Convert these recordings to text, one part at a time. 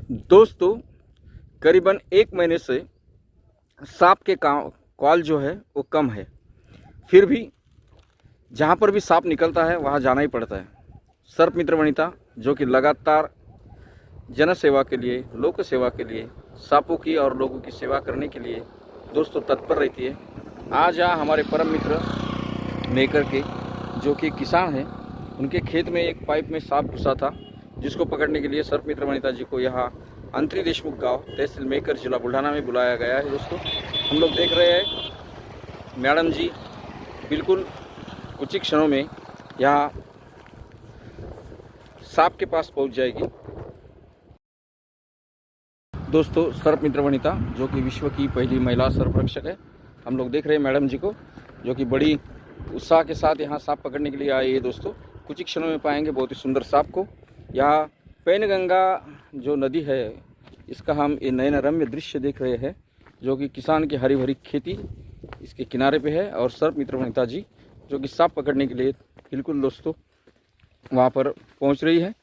दोस्तों करीबन 1 महीने से सांप के कॉल जो है वो कम है, फिर भी जहाँ पर भी सांप निकलता है वहाँ जाना ही पड़ता है। सर्प मित्र वनिता जो कि लगातार जन सेवा के लिए, लोक सेवा के लिए, सांपों की और लोगों की सेवा करने के लिए दोस्तों तत्पर रहती है। आज यहाँ हमारे परम मित्र मेकर के जो कि किसान हैं, उनके खेत में एक पाइप में सांप घुसा था, जिसको पकड़ने के लिए सर्प मित्र वनिता जी को यहाँ अंतरी देशमुख गांव, तहसील मेकर, जिला बुल्ढाना में बुलाया गया है। दोस्तों हम लोग देख रहे हैं मैडम जी बिल्कुल कुछ ही क्षणों में यहाँ सांप के पास पहुंच जाएगी। दोस्तों सर्प मित्र वनिता जो कि विश्व की पहली महिला सर्प रक्षक है, हम लोग देख रहे हैं मैडम जी को जो कि बड़ी उत्साह के साथ यहाँ सांप पकड़ने के लिए आए हैं। दोस्तों कुछ ही क्षणों में पाएंगे बहुत ही सुंदर सांप को। यहाँ पैनगंगा जो नदी है, इसका हम ये नयन रम्य दृश्य देख रहे हैं, जो कि किसान की हरी भरी खेती इसके किनारे पे है। और सर्प मित्र वनिता जी जो कि सांप पकड़ने के लिए बिल्कुल दोस्तों वहाँ पर पहुँच रही है।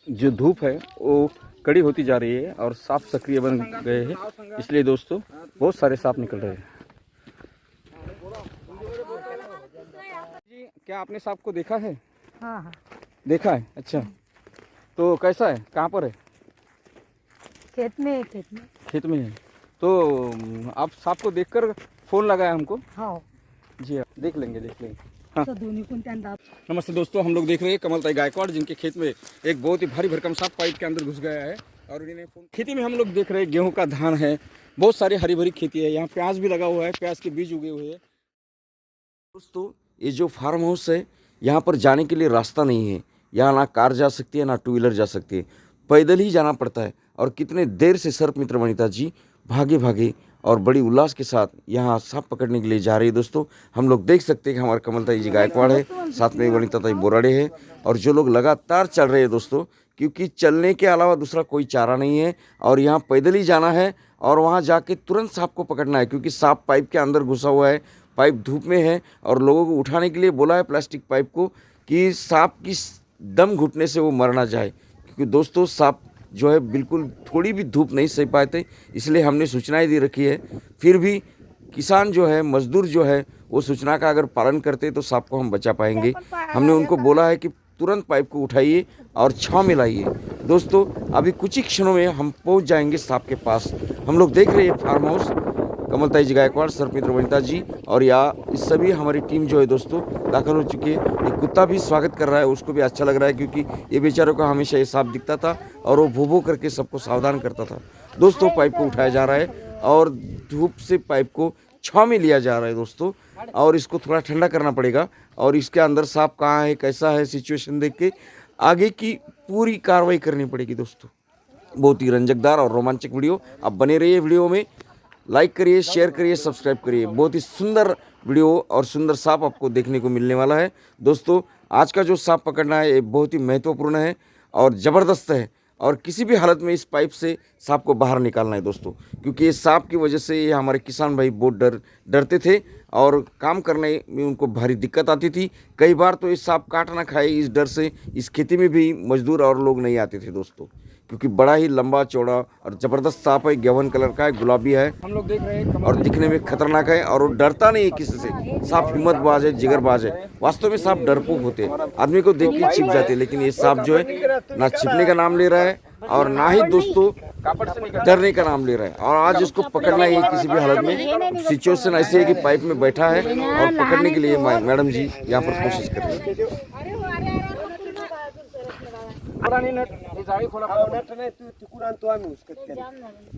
जो धूप है वो कड़ी होती जा रही है और सांप सक्रिय बन गए हैं, इसलिए दोस्तों बहुत सारे सांप निकल रहे हैं। जी क्या आपने सांप को देखा है? हाँ। देखा है, अच्छा। तो कैसा है, कहाँ पर है? खेत में खेत में है। तो आप सांप को देखकर फोन लगाया हमको? हाँ जी हाँ, देख लेंगे। हाँ। तो नमस्ते दोस्तों, हम लोग देख रहे हैं कमलताई गायकवाड़, जिनके खेत में एक बहुत ही भारी भरकम सांप पाइप के अंदर घुस गया है। और इन्हें खेती में हम लोग देख रहे हैं गेहूं का धान है, बहुत सारी हरी भरी खेती है। यहाँ प्याज भी लगा हुआ है, प्याज के बीज उगे हुए हैं। दोस्तों ये जो फार्म हाउस है, यहाँ पर जाने के लिए रास्ता नहीं है। यहाँ ना कार जा सकती है, ना टू व्हीलर जा सकती है, पैदल ही जाना पड़ता है। और कितने देर से सर्प मित्र वनिता जी भागे और बड़ी उल्लास के साथ यहाँ सांप पकड़ने के लिए जा रही है। दोस्तों हम लोग देख सकते हैं कि हमारे कमलताई जी गायकवाड़ है, साथ में वनिता ताई बोराड़े है, और जो लोग लगातार चल रहे हैं दोस्तों, क्योंकि चलने के अलावा दूसरा कोई चारा नहीं है। और यहाँ पैदल ही जाना है और वहाँ जाके तुरंत सांप को पकड़ना है, क्योंकि सांप पाइप के अंदर घुसा हुआ है, पाइप धूप में है। और लोगों को उठाने के लिए बोला है प्लास्टिक पाइप को, कि सांप की दम घुटने से वो मर ना जाए, क्योंकि दोस्तों सांप जो है बिल्कुल थोड़ी भी धूप नहीं सह पाते, इसलिए हमने सूचनाएं दे रखी है। फिर भी किसान जो है, मजदूर जो है, वो सूचना का अगर पालन करते तो सांप को हम बचा पाएंगे। हमने उनको बोला है कि तुरंत पाइप को उठाइए और छांव में लाइए। दोस्तों अभी कुछ ही क्षणों में हम पहुंच जाएंगे सांप के पास। हम लोग देख रहे हैं फार्म हाउस, कमलताई जी गायकवाड़, सर्प मित्र वनिता जी और या सभी हमारी टीम जो है दोस्तों दाखिल हो चुकी है। एक कुत्ता भी स्वागत कर रहा है, उसको भी अच्छा लग रहा है, क्योंकि ये बेचारों को हमेशा ये सांप दिखता था और वो भू करके सबको सावधान करता था। दोस्तों पाइप को उठाया जा रहा है और धूप से पाइप को छांव में लिया जा रहा है दोस्तों, और इसको थोड़ा ठंडा करना पड़ेगा। और इसके अंदर सांप कहाँ है, कैसा है, सिचुएशन देख के आगे की पूरी कार्रवाई करनी पड़ेगी। दोस्तों बहुत ही रंजकदार और रोमांचक वीडियो, आप बने रहिए। वीडियो में लाइक करिए, शेयर करिए, सब्सक्राइब करिए। बहुत ही सुंदर वीडियो और सुंदर सांप आपको देखने को मिलने वाला है। दोस्तों आज का जो सांप पकड़ना है ये बहुत ही महत्वपूर्ण है और ज़बरदस्त है, और किसी भी हालत में इस पाइप से सांप को बाहर निकालना है दोस्तों, क्योंकि ये सांप की वजह से ये हमारे किसान भाई बहुत डरते थे और काम करने में उनको भारी दिक्कत आती थी। कई बार तो ये सांप काट ना खाए, इस डर से इस खेती में भी मजदूर और लोग नहीं आते थे दोस्तों, क्योंकि बड़ा ही लंबा चौड़ा और ज़बरदस्त सांप है। गेवन कलर का है, गुलाबी है, हम लोग देख रहे हैं, और दिखने में खतरनाक है। और वो डरता नहीं है किसी से। सांप हिम्मतबाज है, जिगरबाज है। वास्तव में सांप डरपोक होते हैं, आदमी को देख के छिप जाते हैं, लेकिन ये सांप जो है ना छिपने का नाम ले रहा है और ना ही दोस्तों डरने का नाम ले रहा है। और आज इसको पकड़ना ही किसी भी हालत में। सिचुएशन ऐसी है कि पाइप में बैठा है और पकड़ने के लिए मैडम जी यहाँ पर कोशिश कर रही है। जाळी खोला नट नाही, तू तिकडून आणतो आम्ही उसकत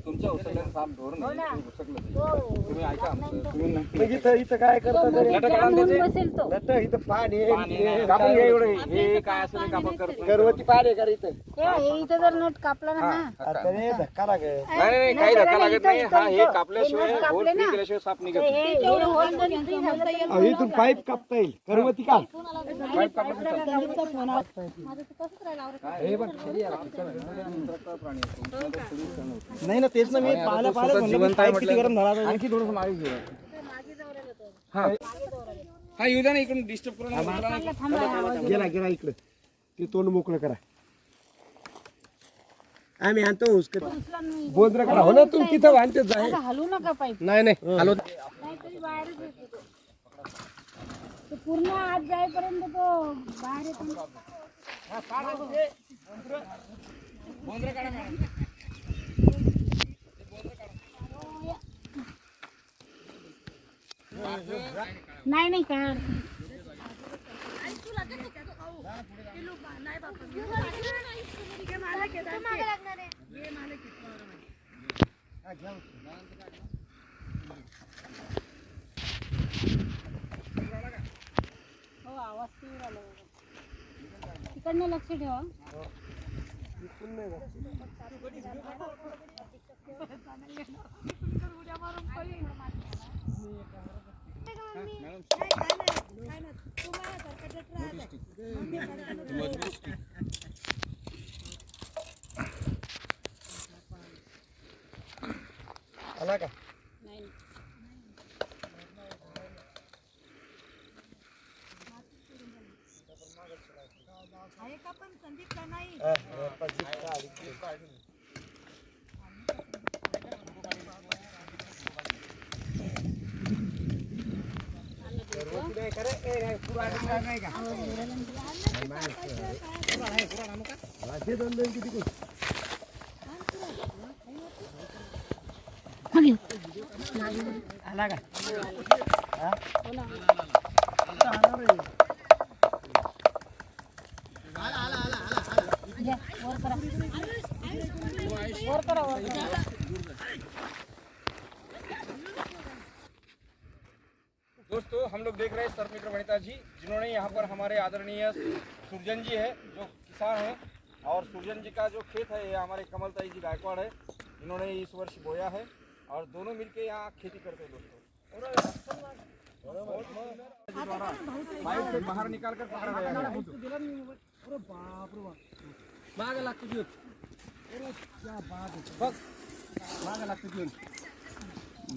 तुमच्या उसकल्यानं साप धोर नाही उसकलं तुम्ही ऐका मग इथं काय करता नट काढून द्यायचे, नट इथं पाणी कापून घ्या एवढं, हे काय असं कापून करतो गर्भवती पाणी कर इथं, हे इथं जर नट कापला ना अरे धक्का लागेल, नाही काही धक्का लागत नाही। हा हे कापल्याशिवाय होल फ्री केल्याशिवाय साप निघत नाही। इथून पाईप कापता येईल, गर्भवती का पाईप कापला नाही ना, तेच ना मी पाहिलं जिवंत आहे, किती गरम झाला, आणखी थोडंसं मागे घेऊ। हा हा येऊ द्या ना इकडून डिस्टर्ब करू नका. थांबा गेला गेला इकडं ते तोंड मोकळं करा. आम्ही आणतो उसकट बोंद्र करा हो ना तुम्ही तिथं आणतेच आहे. असं हलवू नका पाईप. नाही नाही हॅलो नाहीतरी बाहेरच येतो तो. तो पूर्ण आत जाईपर्यंत तो बाहेर येतो. बोंद्र काढा मॅडम. नाही नाही काय अडचण नाही. हो आवाज तीव्र आला बघा. तिकडनं लक्ष ठेवा. आला का नाही आला का घ्या, वर करा. वर करा वर करा. दोस्तों हम लोग देख रहे हैं सर्प मित्र वनिता जी, जिन्होंने यहाँ पर हमारे आदरणीय सुरजन जी है जो किसान हैं, और सुरजन जी का जो खेत है ये हमारे कमलताई जी गायकवाड़ है, इन्होंने इस वर्ष बोया है और दोनों मिलके यहाँ खेती करते हैं दोस्तों. पाइप से बाहर निकाल कर पकड़ा गया है.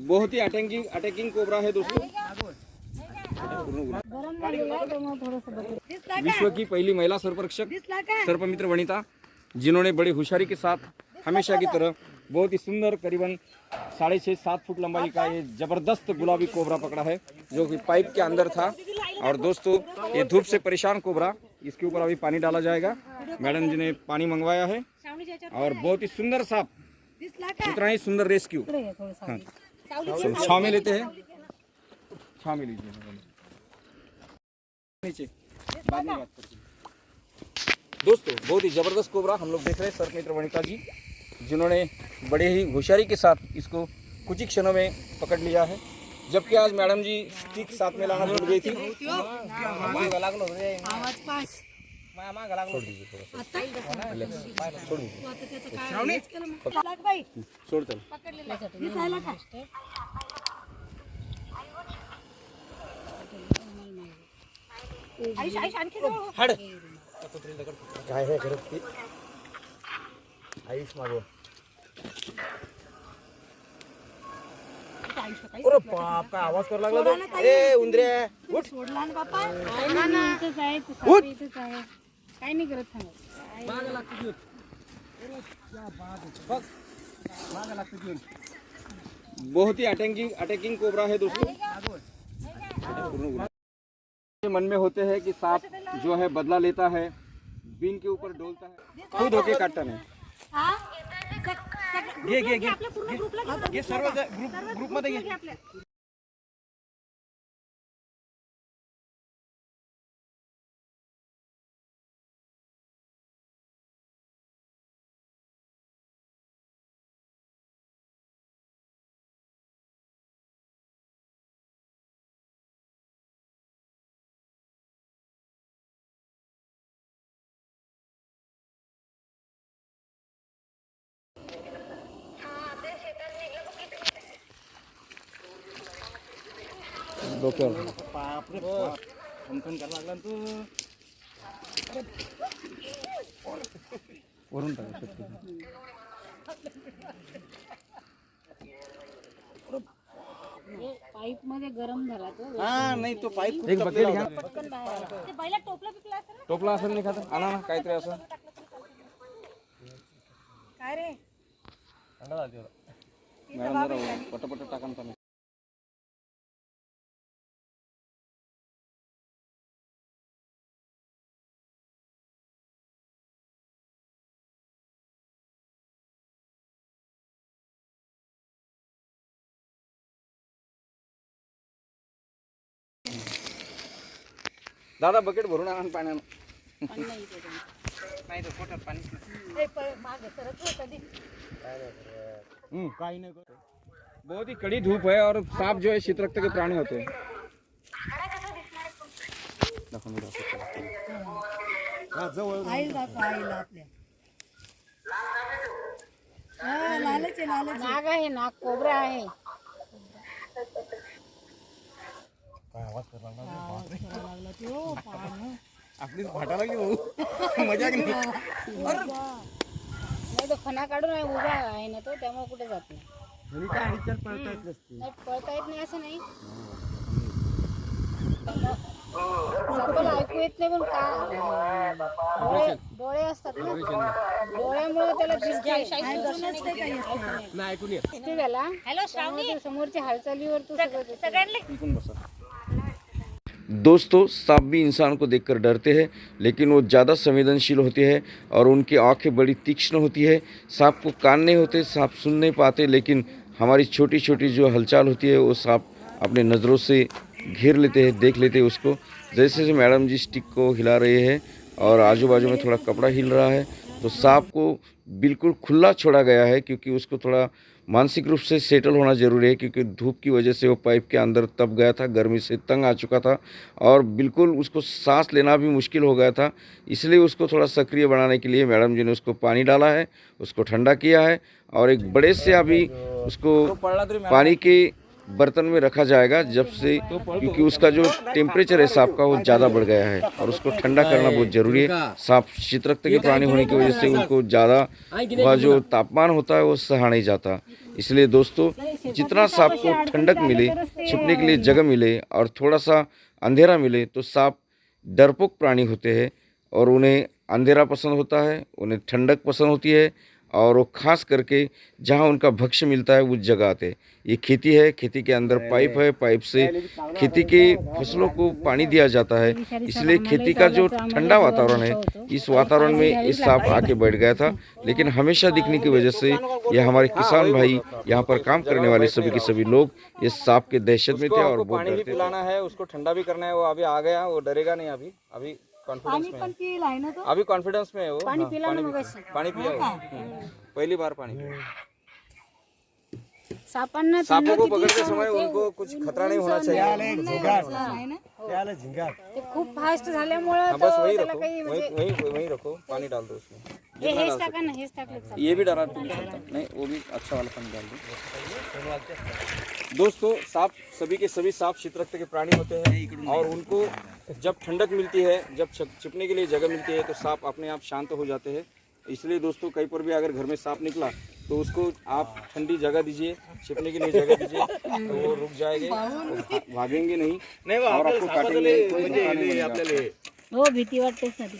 बहुत ही अटैकिंग कोबरा है दोस्तों. गरम झालेलं आहे त्यामुळे थोडंसं बघू. विश्व की पहली महिला सर्परक्षक सर्पमित्र वनिता, जिन्होंने बड़ी होशियारी के साथ हमेशा की तरह बहुत ही सुंदर करीबन 6.5-7 फुट लंबाई का ये जबरदस्त गुलाबी कोबरा पकड़ा है जो कि पाइप के अंदर था. और दोस्तों ये धूप से परेशान कोबरा, इसके ऊपर अभी पानी डाला जाएगा. मैडम जी ने पानी मंगवाया है और बहुत ही सुंदर सांप, उतना ही सुंदर रेस्क्यू. इकडे ये थोडंसं. चलो छाव में लेते हैं, छाव में लीजिए नीचे, बाद में बात करते हैं. दोस्तों बहुत ही जबरदस्त कोबरा हम लोग देख रहे हैं सर्पमित्र वनिता जी, जिन्होंने बड़े ही होशियारी के साथ इसको कुछ ही क्षणों में पकड़ लिया है. जबकि आज मैडम जी स्टिक साथ में लाना भूल गई थी. छोड़ दीजिए थोड़ा सा, रिलैक्स, छोड़ दीजिए, छोड़ चल. हट काय आहे करत ती आयुष मागव. अरे बाप काय आवाज करू लागला तो. ए उंदरे उठ. सोडला ना बापा. इथंच आहे तो साप इथंच आहे. काही नाही करत थांबा. माग लागते घेऊन. बघ माग लागते घेऊन. बहुत ही अटैकिंग कोबरा है दोस्तों. मन में होते हैं कि सांप जो है बदला लेता है, बीन के ऊपर डोलता है, खुद होके काटता नहीं. घे सर्व ग्रुप मध्ये घे. डोक्यावर बापरे फनफन करायला लागला तू. वरून टाका शक्य. हे पाईप मध्ये गरम झाला तो हा नाही तो पाईप एक बकेट घ्या. पटकन बाहेर आला. ते बैला टोपला पिकला असेल ना टोपला असेल नाही खाता आणा ना काहीतरी असं काय रे मॅडम जरा पटापट टाका ना पाणी. दादा बकेट भरून आणा पाण्यानं. नाही तर पोटात पाणी मागे सरक हो कधी काही नहीं बहुत ही कड़ी धूप है और सांप जो है शीतरक्त के प्राणी होते हैं. हा, जवळ आईला आपल्या नाग आहे नाग कोबरा आहे आपली फाटा लागली भाऊ मजा की नाही. नाही तो फणा काढून आहे उभा आहे ना तो त्यामुळे कुठे जात नाही घरी काय हलचाल पळता येत नसते. नाही पळता येत नाही असं नाही सगळं ऐकू येत नाही पण का डोळे असतात ना डोळ्यामुळे त्याला नाही ऐकून येत. दिसते त्याला हॅलो श्रावणी समोरच्या हालचालीवर तू सगळ्यांना इकून बसा. दोस्तों सांप भी इंसान को देखकर डरते हैं लेकिन वो ज़्यादा संवेदनशील होते हैं और उनकी आंखें बड़ी तीक्ष्ण होती है. सांप को कान नहीं होते, सांप सुन नहीं पाते, लेकिन हमारी छोटी छोटी जो हलचल होती है वो सांप अपने नज़रों से घेर लेते हैं, देख लेते हैं उसको. जैसे जैसे मैडम जी स्टिक को हिला रहे हैं और आजू बाजू में थोड़ा कपड़ा हिल रहा है तो सांप को बिल्कुल खुला छोड़ा गया है क्योंकि उसको थोड़ा मानसिक रूप से सेटल होना ज़रूरी है क्योंकि धूप की वजह से वो पाइप के अंदर तप गया था, गर्मी से तंग आ चुका था और बिल्कुल उसको सांस लेना भी मुश्किल हो गया था. इसलिए उसको थोड़ा सक्रिय बनाने के लिए मैडम जी ने उसको पानी डाला है, उसको ठंडा किया है और एक बड़े से अभी उसको पानी के बर्तन में रखा जाएगा जब से क्योंकि उसका जो टेम्परेचर है सांप का वो ज़्यादा बढ़ गया है और उसको ठंडा करना बहुत ज़रूरी है. सांप शीतरक्त के प्राणी होने की वजह से उनको ज़्यादा वह जो तापमान होता है वो सहा नहीं जाता. इसलिए दोस्तों जितना सांप को ठंडक मिले, छिपने के लिए जगह मिले और थोड़ा सा अंधेरा मिले तो सांप डरपोक प्राणी होते हैं और उन्हें अंधेरा पसंद होता है, उन्हें ठंडक पसंद होती है और वो खास करके जहाँ उनका भक्ष्य मिलता है उस जगह आते हैं. ये खेती है, खेती के अंदर पाइप है, पाइप से खेती के फसलों को पानी दिया जाता है. इसलिए खेती का जो ठंडा वातावरण है इस वातावरण में ये सांप आके बैठ गया था. लेकिन हमेशा दिखने की वजह से ये हमारे किसान भाई यहाँ पर काम करने वाले सभी के सभी लोग ये सांप के दहशत में थे और बहुत डरते थे. पिलाना है, उसको ठंडा भी करना है. वो अभी आ गया, वो डरेगा नहीं. अभी कॉन्फिडेंस में है. अभी कॉन्फिडेंस में है वो. पानी पिया पहली बार पानी पिया. सापांना सांपों को पकड़ते समय उनको कुछ खतरा नहीं होना चाहिए. त्याला झिंगाट. ते खूप फास्ट झाल्यामुळे बस वही त्याला रखो, काही म्हणजे वही रखो, पानी डाल दो उसमें. हेच टाका ना हेच टाकलं ये भी डाला तो भी चलता. नहीं वो भी अच्छा वाला पानी डाल दो. दोस्तों सांप सभी के सभी सांप शीतरक्त के प्राणी होते हैं और उनको जब ठंडक मिलती है, जब छिपने के लिए जगह मिलती है तो सांप अपने आप शांत हो जाते हैं. इसलिए दोस्तों कहीं पर भी अगर घर में सांप निकला तो उसको आप ठंडी जगह दीजिए, छिपने के लिए जगह दीजिए तो वो रुक जाएंगे, भागेंगे नहीं और आपको काटेंगे. हो भीती वाटतेच ना ती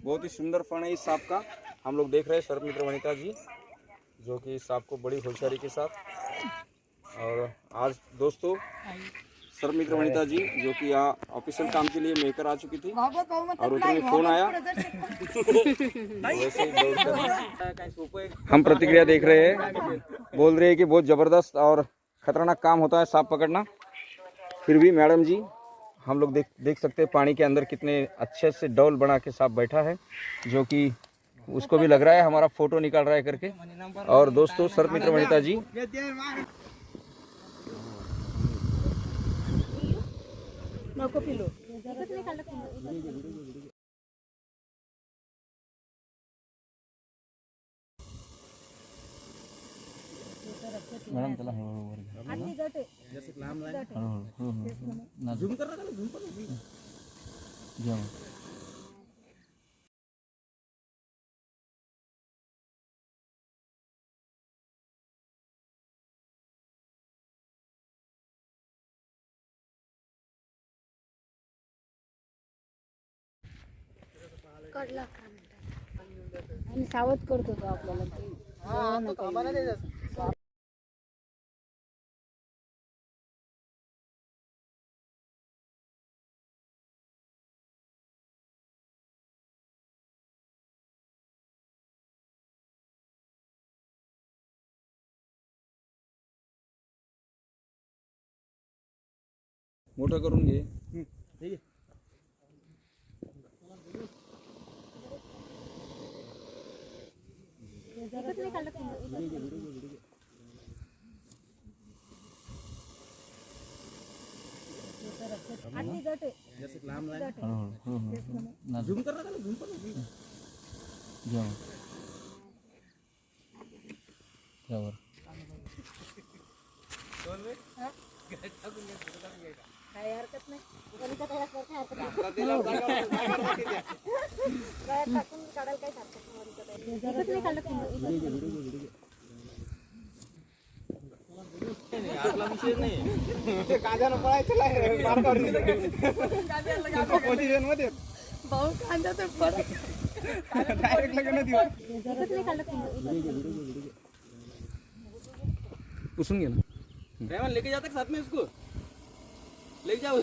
बहुत ही सुंदर फन है इस सांप का. हम लोग देख रहे हैं सर्पमित्र वनिता जी जो कि इस सांप को बड़ी होशियारी के साथ. और आज दोस्तों सर्पमित्र वनिता जी जो कि यहाँ ऑफिशियल काम के लिए मेकर आ चुकी थी और उतने फोन आया वैसे ही दौड़कर हम प्रतिक्रिया देख रहे हैं. बोल रहे हैं कि बहुत ज़बरदस्त और खतरनाक काम होता है सांप पकड़ना. फिर भी मैडम जी हम लोग देख सकते हैं पानी के अंदर कितने अच्छे से डौल बना के सांप बैठा है जो कि उसको भी लग रहा है हमारा फोटो निकाल रहा है करके. और दोस्तों सर्पमित्र वनिता जी नको पिलो मॅडम त्याला झूम कर पकडला आणि सावध करत होतो आपल्याला की जवळ नको येऊ. मोठं करून घे. झूम कर रहा झूम कर काही हरकत नाही. गणितात काही हरकत नाही. गळ्यात टाकून काढायला काहीच हरकत नाही. इथंच नाही काढलं तुम्ही. आपला विषय नाही. कांद्यानं पळायचं मध्ये भाऊ कांदा तर पडत. डायरेक्ट लग्न दिवस इथंच नाही काढलं तुम्ही. पुसून घे ना. लेके जाते साथ में इसको लेके जाओ.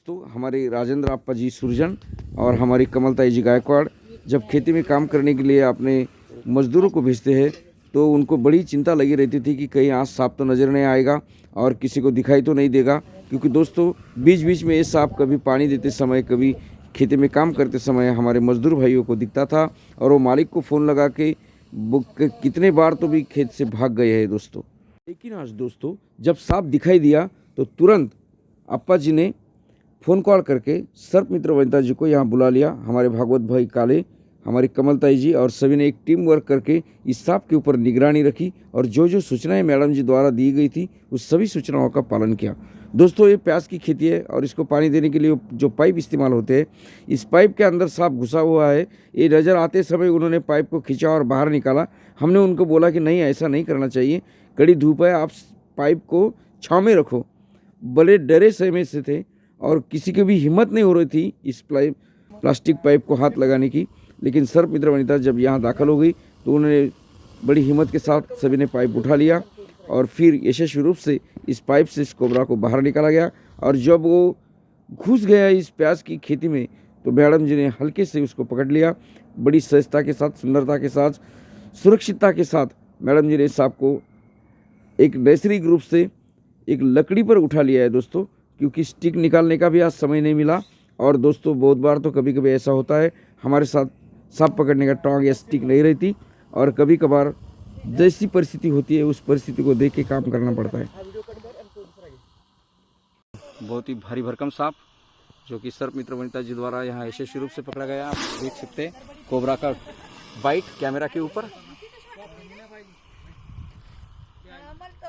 तो हमारे राजेंद्र अप्पा जी सुरजन और हमारी कमलताई जी गायकवाड़ जब खेती में काम करने के लिए अपने मजदूरों को भेजते हैं तो उनको बड़ी चिंता लगी रहती थी कि कहीं आज सांप तो नज़र नहीं आएगा और किसी को दिखाई तो नहीं देगा, क्योंकि दोस्तों बीच बीच में ये सांप कभी पानी देते समय कभी खेती में काम करते समय हमारे मजदूर भाइयों को दिखता था और वो मालिक को फ़ोन लगा के कितने बार तो भी खेत से भाग गए हैं दोस्तों। लेकिन आज दोस्तों जब सांप दिखाई दिया तो तुरंत अप्पा जी ने फ़ोन कॉल करके सर्प मित्र वनिता जी को यहाँ बुला लिया। हमारे भागवत भाई काले, हमारी कमलताई जी और सभी ने एक टीम वर्क करके इस सांप के ऊपर निगरानी रखी और जो जो सूचनाएं मैडम जी द्वारा दी गई थी उस सभी सूचनाओं का पालन किया। दोस्तों ये प्याज की खेती है और इसको पानी देने के लिए जो पाइप इस्तेमाल होते हैं, इस पाइप के अंदर सांप घुसा हुआ है। ये नज़र आते समय उन्होंने पाइप को खींचा और बाहर निकाला। हमने उनको बोला कि नहीं, ऐसा नहीं करना चाहिए, कड़ी धूप है, आप पाइप को छाँव में रखो। बड़े डरे सहमे से थे और किसी की भी हिम्मत नहीं हो रही थी इस प्लास्टिक पाइप को हाथ लगाने की। लेकिन सर्प मित्र वनिता जब यहाँ दाखिल हो गई तो उन्होंने बड़ी हिम्मत के साथ सभी ने पाइप उठा लिया और फिर यशस्वी रूप से इस पाइप से इस कोबरा को बाहर निकाला गया। और जब वो घुस गया इस प्याज की खेती में तो मैडम जी ने हल्के से उसको पकड़ लिया। बड़ी सहजता के साथ, सुंदरता के साथ, सुरक्षितता के साथ मैडम जी ने सांप को एक नैसर्गिक रूप से एक लकड़ी पर उठा लिया है दोस्तों, क्योंकि स्टिक निकालने का भी आज समय नहीं मिला। और दोस्तों बहुत बार तो कभी कभी ऐसा होता है हमारे साथ सांप पकड़ने का टोंग या स्टिक नहीं रहती और कभी कभार जैसी परिस्थिति होती है उस परिस्थिति को देख के काम करना पड़ता है। बहुत ही भारी भरकम सांप जो कि सर्प मित्र वनिता जी द्वारा यहाँ यशस्वी रूप से पकड़ा गया। आप देख सकते हैं कोबरा का बाइट कैमरा के ऊपर।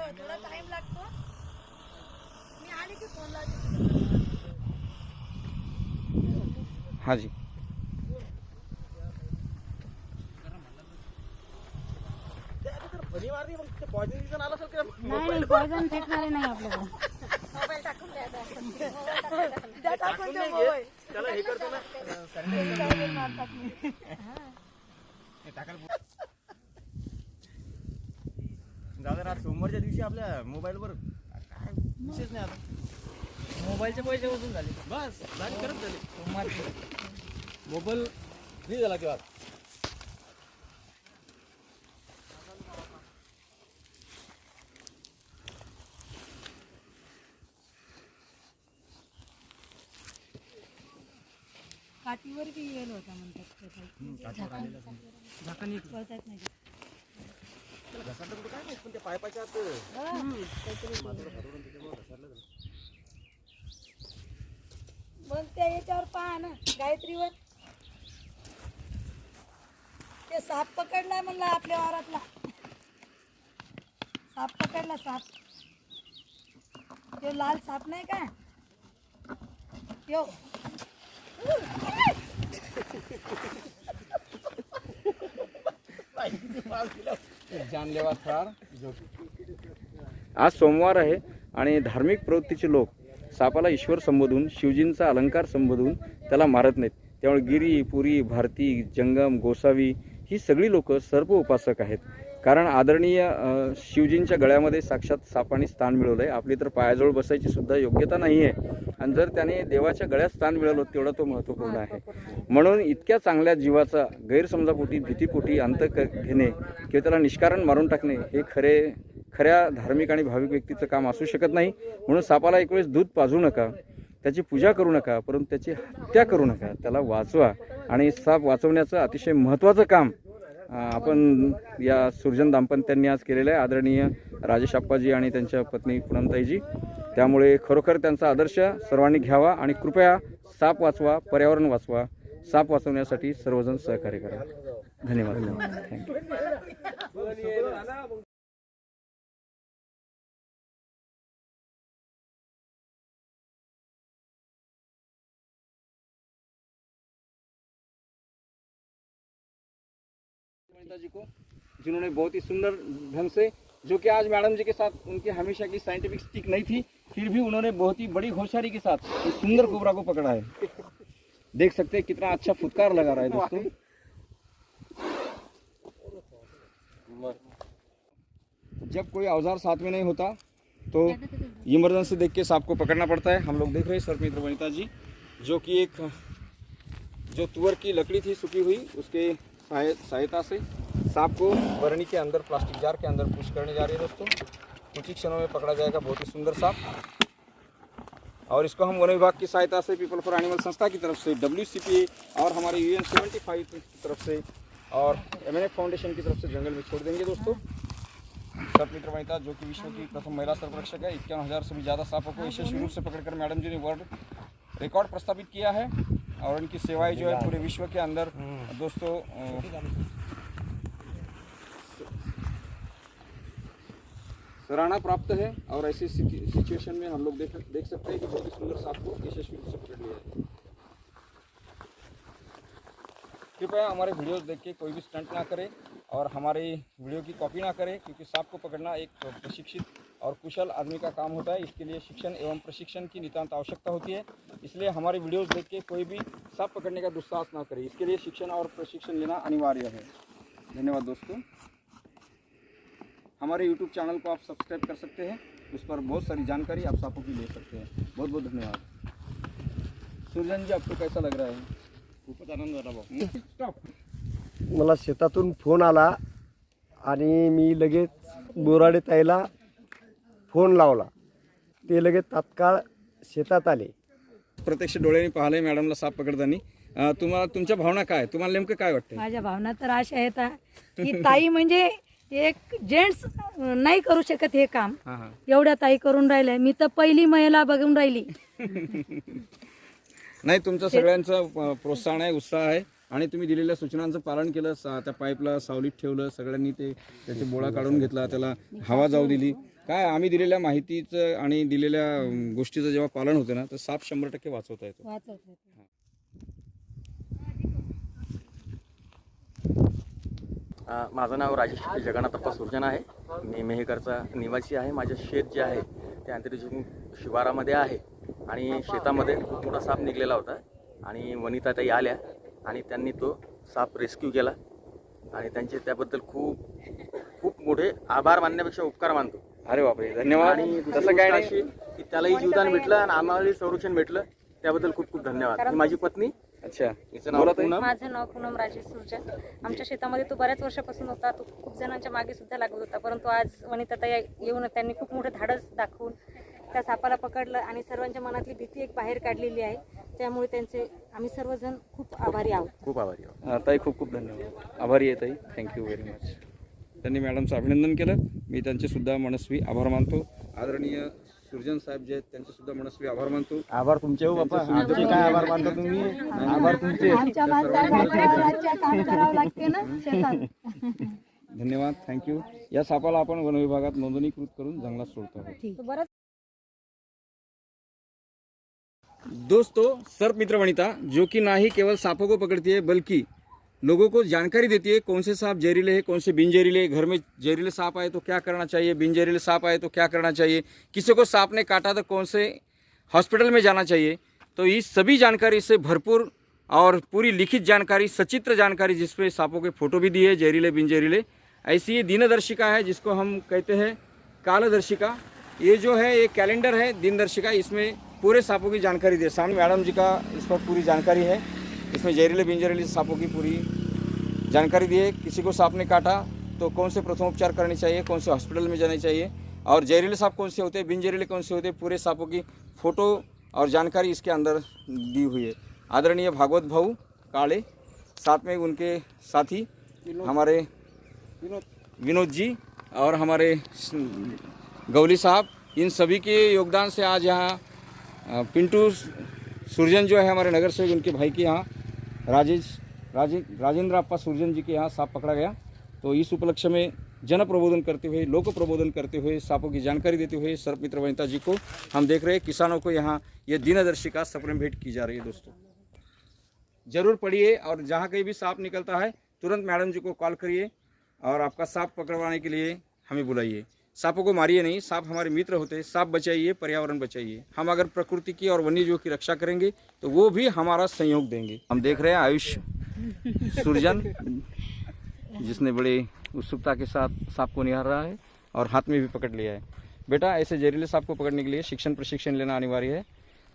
थोड़ा टाइम लागतो. मी आले की फोन लावते. हाँ जी, नाही पॉइजन फेकणारे नाही आपल्याकडे. मोबाईल टाकून द्या. टाकून द्या मोबाईल. चला हे करतो ना. दादा सोमवारच्या दिवशी आपल्या मोबाईलवर काय विशेष नाही, आता मोबाईलचे पैसे वसूल झाले, बस झाली करत झाली. सोमवारची मोबाईल फ्री झाला तेव्हा. काठीवर की येल होता म्हणतात. झाकण एक कळतात नाही. घसाटं कुठं काय नाही, पण त्या पायपाच्या आत मग त्या याच्यावर पहा ना, गायत्रीवर ते साप पकडलाय म्हणलं आपल्या वारातला. साप पकडला, साप. तो लाल साप नाही का यो. जानलेवा ठार. आज सोमवार आहे आणि धार्मिक प्रवृत्तीचे लोक सापाला ईश्वर संबोधून, शिवजींचा अलंकार संबोधून त्याला मारत नाहीत. त्यामुळे गिरी, पुरी, भारती, जंगम, गोसावी ही सगळी लोक सर्प उपासक आहेत. कारण आदरणीय शिवजींच्या गळ्यामध्ये साक्षात सापाने स्थान मिळवलं आहे. आपली तर पायाजवळ बसायची सुद्धा योग्यता नाही आहे, आणि जर त्याने देवाच्या गळ्यात स्थान मिळवलं तेवढा तो महत्त्वपूर्ण आहे. म्हणून इतक्या चांगल्या जीवाचा गैरसमजापोटी, भीतीपोटी अंत घेणे किंवा त्याला निष्कारण मारून टाकणे हे खऱ्या धार्मिक आणि भाविक व्यक्तीचं काम असू शकत नाही. म्हणून सापाला एक वेळेस दूध पाजू नका, त्याची पूजा करू नका, परंतु त्याची हत्या करू नका, त्याला वाचवा. आणि साप वाचवण्याचं अतिशय महत्त्वाचं काम आपण या सुरजन दाम्पत्यांनी आज केलेलं आहे, आदरणीय राजेश आप्पाजी आणि त्यांच्या पत्नी पूनमताईजी. त्यामुळे खरोखर त्यांचा आदर्श सर्वांनी घ्यावा आणि कृपया साप वाचवा, पर्यावरण वाचवा. साप वाचवण्यासाठी सर्वजण सहकार्य करा. धन्यवाद. थँक्यू. जी को जिन्होंने बहुत ही सुंदर ढंग से, जो कि आज मैडम जी के साथ उनकी हमेशा की साइंटिफिक स्टिक नहीं थी, फिर भी उन्होंने बहुत ही बड़ी होशियारी के साथ इस सुंदर कोबरा को पकड़ा है. देख सकते हैं कितना अच्छा फुटकार लगा रहा है दोस्तों. जब कोई औजार साथ में नहीं होता तो इमरजेंसी देख के सांप को पकड़ना पड़ता है. हम लोग देख रहे हैं सर्प मित्र वनिता जी, जो कि एक जो तुअर की लकड़ी थी सूखी हुई, उसके सहायता से सांप को बरनी के अंदर, प्लास्टिक जार के अंदर पुश करने जा रही है दोस्तों. कुछ ही क्षणों में पकड़ा जाएगा बहुत ही सुंदर सांप. और इसको हम वन विभाग की सहायता से, पीपल फॉर एनिमल संस्था की तरफ से, WCPA और हमारे UN 75 की तरफ से और MNF फाउंडेशन की तरफ से जंगल में छोड़ देंगे दोस्तों. सर्प मित्र वनिता, जो कि विश्व की प्रथम महिला सर्परक्षक है, 51,000 से भी ज़्यादा सांपों को यशस्वी रूप से पकड़कर मैडम जी ने वर्ल्ड रिकॉर्ड प्रस्तावित किया है. और उनकी सेवाएं जो है पूरे विश्व के अंदर दोस्तों सराहना प्राप्त है. और ऐसी सिचुएशन में हम लोग देख सकते हैं कि बहुत ही सुंदर सांप को यशस्वी रूप से पकड़ लिया है. कृपया हमारे वीडियोस देख के कोई भी स्टंट ना करे और हमारे वीडियो की कॉपी ना करे, क्योंकि सांप को पकड़ना एक प्रशिक्षित और कुशल आदमी का काम होता है. इसके लिए शिक्षण एवं प्रशिक्षण की नितांत आवश्यकता होती है. इसलिए हमारे वीडियोस देख के कोई भी सांप पकड़ने का दुस्साहस ना करे. इसके लिए शिक्षण और प्रशिक्षण लेना अनिवार्य है. धन्यवाद दोस्तों. हमारे YouTube चैनल को आप सब्सक्राइब कर सकते हैं, उस पर बहुत सारी जानकारी आप सांपों की ले सकते हैं. बहुत बहुत धन्यवाद. सुरजन जी, आपको कैसा लग रहा है? खूपच आनंद झाला भाऊ. मला शेतातून फोन आला आणि मी लगेच बोराडे ताईला फोन लावला. ते लगेच तात्काळ शेतात आले. प्रत्यक्ष डोळ्यांनी पाहिले मॅडमला साप पकडताना. तुम्हाला तुमच्या भावना काय, तुम्हाला नेमकं काय वाटतं? माझ्या भावना तर अशा आहेत की ताई म्हणजे एक जेंट्स नाही करू शकत हे काम, एवढ्या ताई करून राहिल्या. मी तर पहिली महिला बघून राहिली. नाही, तुमचं सगळ्यांचं प्रोत्साहन आहे, उत्साह आहे आणि तुम्ही दिलेल्या सूचनांचं पालन केलं. त्या पाईपला सावलीत ठेवलं, सगळ्यांनी त्याचे बोळा काढून घेतला, त्याला हवा जाऊ दिली. काय आम्ही दिलेल्या माहितीचं आणि दिलेल्या गोष्टीचं जेव्हा पालन होतं ना, तर साप 100% वाचवता येतो. माझं नाव राजेश जगन्नाथप्पा सुरजन आहे. मी मेहकरचा निवासी आहे. माझे शेत जे आहे ते अंतर्जिम शिवारामध्ये आहे आणि शेतामध्ये खूप मोठा साप निघलेला होता आणि वनिता ताई आल्या आणि त्यांनी तो साप रेस्क्यू केला आणि त्यांचे त्याबद्दल खूप खूप मोठे आभार मानण्यापेक्षा उपकार मानतो. अरे बापरे, धन्यवाद. आणि तसं काय नाही की त्यालाही जीवदान भेटलं आणि आम्हालाही संरक्षण भेटलं, त्याबद्दल खूप खूप धन्यवाद. ही माझी पत्नी. अच्छा, हिचं नाव पूनम. माझं नाव पूनम राजेश सुरजन. आमच्या शेतामध्ये तो बऱ्याच वर्षापासून होता. तो खूप जणांच्या मागे सुद्धा लागत होता, परंतु आज वनिताताई येऊन त्यांनी खूप मोठं धाडस दाखवून त्या सापाला पकडलं आणि सर्वांच्या मनातली भीती एक बाहेर काढलेली आहे. त्यामुळे त्यांचे आम्ही सर्वजण खूप आभारी आहोत. खूप आभारी आहोत. ताई खूप खूप धन्यवाद. आभारी आहे ताई. Thank you very much. त्यांनी मॅडमचं अभिनंदन केलं. मी त्यांचे सुद्धा मनस्वी आभार मानतो. आदरणीय सुरजन साहेब जे आहेत त्यांचे सुद्धा मनस्वी आभार मानतो. आभार तुमचे हो बाप्पा. आमचे काय आभार मानता तुम्ही? आभार तुमचे. आमच्या माणसाला काम करावं लागते ना शेतात. धन्यवाद. थँक्यू. या सापाला आपण वन विभागात नोंदणीकृत करून जंगलात सोडतो आहोत. तो बराच दोस्तों, सर्प मित्र वनिता जो कि ना ही केवल सांपों को पकड़ती है बल्कि लोगों को जानकारी देती है कौन से सांप जहरीले हैं, कौन से बिन जहरीले. घर में जहरीले सांप आए तो क्या करना चाहिए, बिन जहरीले सांप आए तो क्या करना चाहिए, किसी को सांप ने काटा तो कौन से हॉस्पिटल में जाना चाहिए. तो ये सभी जानकारी से भरपूर और पूरी लिखित जानकारी, सचित्र जानकारी, जिसपे सांपों के फोटो भी दिए, जहरीले बिन जहरीले। ऐसी ये दिनदर्शिका है जिसको हम कहते हैं कालदर्शिका। ये जो है एक कैलेंडर है दिनदर्शिका, इसमें पूरे सांपों की जानकारी दे। सामने मैडम जी का इस पर पूरी जानकारी है, इसमें जहरीले बिन जहरीले सांपों की पूरी जानकारी दी है। किसी को सांप ने काटा तो कौन से प्रथमोपचार करने चाहिए, कौन से हॉस्पिटल में जाना चाहिए, और जहरीले सांप कौन से होते हैं, बिन जहरीले कौन से होते हैं, पूरे सांपों की फ़ोटो और जानकारी इसके अंदर दी हुई है। आदरणीय भागवत भाऊ काले, साथ में उनके साथी हमारे विनोद जी और हमारे गौली साहब, इन सभी के योगदान से आज यहाँ पिंटू सुरजन जो है हमारे नगर सेवक, उनके भाई के यहाँ राजेंद्र अप्पा सुरजन जी के यहाँ सांप पकड़ा गया। तो इस उपलक्ष्य में जन प्रबोधन करते हुए, लोक प्रबोधन करते हुए, सांपों की जानकारी देते हुए सर्पमित्र वनिता जी को हम देख रहे हैं। किसानों को यहाँ ये दिनदर्शिका सप्रेम भेंट की जा रही है। दोस्तों जरूर पढ़िए, और जहाँ कहीं भी सांप निकलता है तुरंत मैडम जी को कॉल करिए और आपका सांप पकड़वाने के लिए हमें बुलाइए। सांपों को मारिए नहीं, सांप हमारे मित्र होते हैं। सांप बचाइए, पर्यावरण बचाइए। हम अगर प्रकृति की और वन्य जीवों की रक्षा करेंगे तो वो भी हमारा सहयोग देंगे। हम देख रहे हैं आयुष सुरजन, जिसने बड़े उत्सुकता के साथ सांप को निहार रहा है और हाथ में भी पकड़ लिया है। बेटा, ऐसे जहरीले सांप को पकड़ने के लिए प्रशिक्षण लेना अनिवार्य है।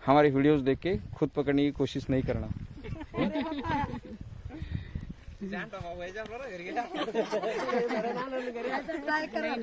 हमारे वीडियोस देख के खुद पकड़ने की कोशिश नहीं करना। ट्राय करा.